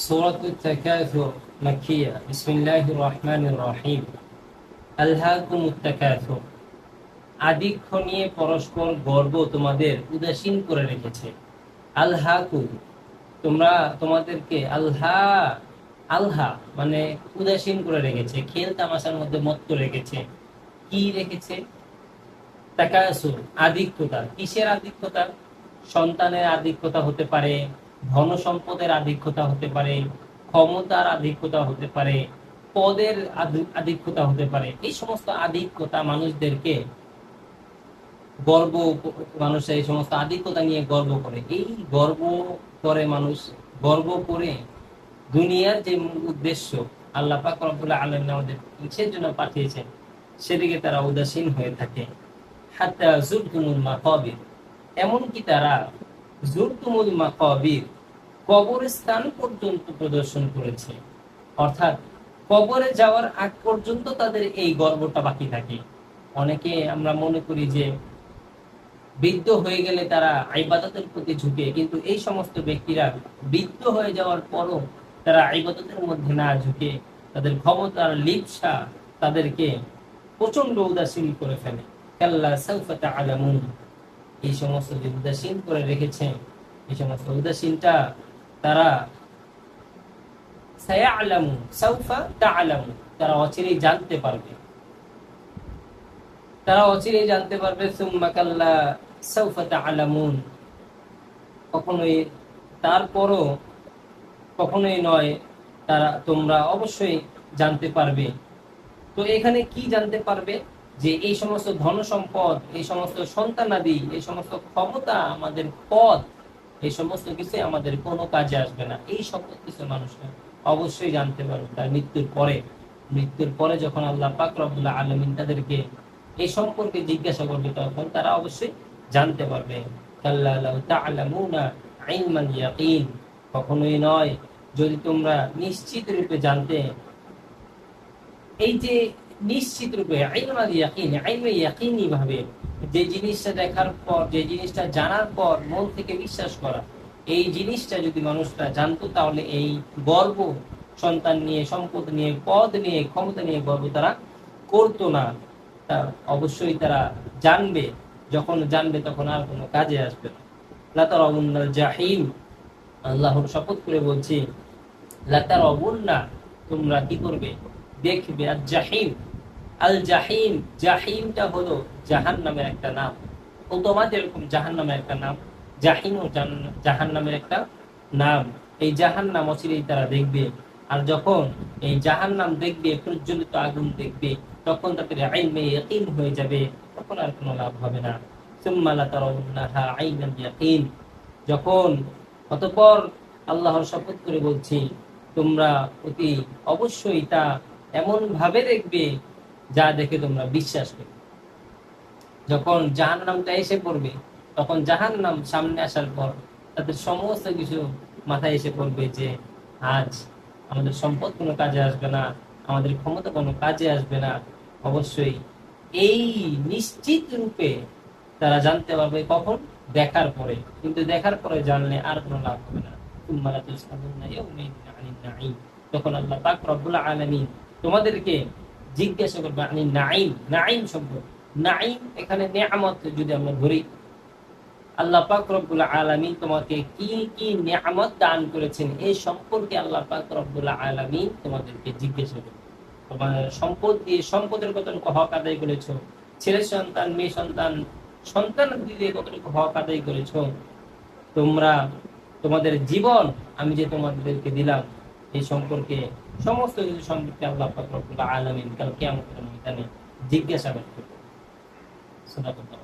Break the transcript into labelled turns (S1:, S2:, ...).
S1: সূরাতুত তাকাসুর মাক্কিয়া। বিসমিল্লাহির রহমানির রহিম। আলহাকুমুত তাকাসুর। আধিক্য নিয়ে পরস্পর গর্ব তোমাদের উদাসীন করে রেখেছে। আলহাকু, তোমরা তোমাদেরকে আল্লাহ আল্লাহ মানে উদাসীন করে রেখেছে, খেল তামাশার মধ্যে মত্ত রেখেছে। কি রেখেছে? তাকাসুর, আধিক্যতা। কিসের আধিক্যতা? সন্তানের আধিক্যতা হতে পারে, ধন সম্পদের আধিক্যতা হতে পারে, ক্ষমতার আধিক্যতা হতে পারে, পদের আধিক্যতা হতে পারে। এই সমস্ত আধিক্যতা মানুষদেরকে গর্ব, মানুষের এই সমস্ত আধিক্যতা নিয়ে গর্ব করে। এই গর্ব করে মানুষ, গর্ব করে দুনিয়ার যে উদ্দেশ্য আল্লাহ পাক রব্বুল আলামিন আমাদের কিসের জন্য পাঠিয়েছেন সেদিকে তারা উদাসীন হয়ে থাকে। হাত্তা যুরতুমুল মাকাবির, এমনকি তারা যুরতুমুল মাকাবির, কবরস্থান পর্যন্ত প্রদর্শন করেছে। অর্থাৎ কবরে যাওয়ার আগ পর্যন্ত তাদের এই গর্বটা বাকি থাকে। অনেকে আমরা মনে করি যে বৃদ্ধ হয়ে গেলে তারা ইবাদতের প্রতি ঝুঁকে, কিন্তু এই সমস্ত ব্যক্তিরা বৃদ্ধ হয়ে যাওয়ার পরও তারা ইবাদতের মধ্যে না ঝুঁকে তাদের ক্ষমতার লিপ্সা তাদেরকে প্রচন্ড উদাসীন করে ফেলে। কাল্লা সাউফা তা'লামুন, এই সমস্ত যে উদাসীন করে রেখেছে, এই সমস্ত উদাসীনটা তারা সায়া'লামু সাউফা তা'লামু, তারা অচিরেই জানতে পারবে। তারা অচিরেই জানতে পারবে। সুম্মা কাল্লা সাউফা তা'লামুন, কখনোই, তারপরও কখনোই নয়, তোমরা অবশ্যই জানতে পারবে। তো এখানে কি জানতে পারবে? যে এই সমস্ত ধন সম্পদ, এই সমস্ত সন্তানাদি, এই সমস্ত ক্ষমতা, আমাদের পদ, এই সমস্ত কিছু আমাদের কোনো কাজে আসবে না। এই সমস্ত কিছু মানুষরা অবশ্যই জানতে পারবে তার মৃত্যুর পরে। মৃত্যুর পরে যখন আল্লাহ পাক রব্বুল আলামিন তাদেরকে এই সম্পর্কে জিজ্ঞাসা করবে, তখন তারা অবশ্যই জানতে পারবে। কাল্লা লাউ তা'লামুনা ইলমাল ইয়াকিন, কখনোই নয়, যদি তোমরা নিশ্চিত রূপে জানতে। এই যে নিশ্চিত রূপে ইলমাল ইয়াকিন, ইলমে ইয়াকিনি ভাবে যে জিনিসটা দেখার পর, যে জিনিসটা জানার পর মন থেকে বিশ্বাস করা, এই জিনিসটা যদি মানুষরা জানতো, তাহলে এই গর্ব সন্তান নিয়ে, সম্পদ নিয়ে, পদ নিয়ে, ক্ষমতা নিয়ে গর্ব তারা করতো না। তা অবশ্যই তারা জানবে, যখন জানবে তখন আর কোনো কাজে আসবে না। লাতারাউন্নাল জাহিম, আল্লাহর শপথ করে বলছি, লাতারাউন্না, তোমরা কি করবে? দেখবে। আর জাহিম, আল জাহিম, জাহিমটা হলো জাহান্নামের একটা নাম। ও তোমার যেরকম জাহান্নামের একটা নাম, জাহিমও জাহান্নামের একটা নাম। এই জাহান্নাম অচিরেই তারা দেখবে। আর যখন এই জাহান্নাম দেখবে, প্রজ্বলিত আগুন দেখবে, তখন তাদের ইলমে ইয়াকিন হয়ে যাবে, তখন আর কোনো লাভ হবে না। সুম্মা লাতারাউন্নাহা আইনাল ইয়াকিন, যখন, অতঃপর আল্লাহর শপথ করে বলছি, তোমরা অতি অবশ্যই তা এমন ভাবে দেখবে যা দেখে তোমরা বিশ্বাস করবে। যখন জাহান্নামটা এসে পড়বে, তখন জাহান্নাম সামনে আসার পর তাদের সমস্ত কিছু মাথায় এসে পড়বে যে আজ আমাদের সম্পদ কোনো কাজে আসবে না, আমাদের ক্ষমতা কোনো কাজে আসবে না। অবশ্যই এই নিশ্চিত রূপে তারা জানতে পারবে কখন? দেখার পরে। কিন্তু দেখার পরে জানলে আর কোনো লাভ হবে না। তখন আল্লাহ পাক রব্বুল আলামিন তোমাদেরকে জিজ্ঞাসা করবে আনিন নাঈম। নাঈম শব্দ, নাঈম এখানে নিয়ামত যদি আমরা ধরি, আল্লাহ পাক রব্বুল আলামিন তোমাকে কি কি নিয়ামত দান করেছেন, এই সম্পর্কে আল্লাহ পাক রব্বুল আলামিন তোমাদেরকে জিজ্ঞাসা করবে। তোমার সম্পদ দিয়ে সম্পদের কতটুকু হক আদায় করেছো, ছেলে সন্তান, মেয়ে সন্তান, সন্তান দিয়ে কতটুকু হক আদায় করেছো, তোমরা, তোমাদের জীবন আমি যে তোমাদেরকে দিলাম, এই সম্পর্কে, সমস্ত কিছু সম্পর্কে আল্লাহ পাক রব্বুল আলামিন কাল কিয়ামতের ময়দানে জিজ্ঞাসাবাদ করবে। সুবহানাল্লাহ।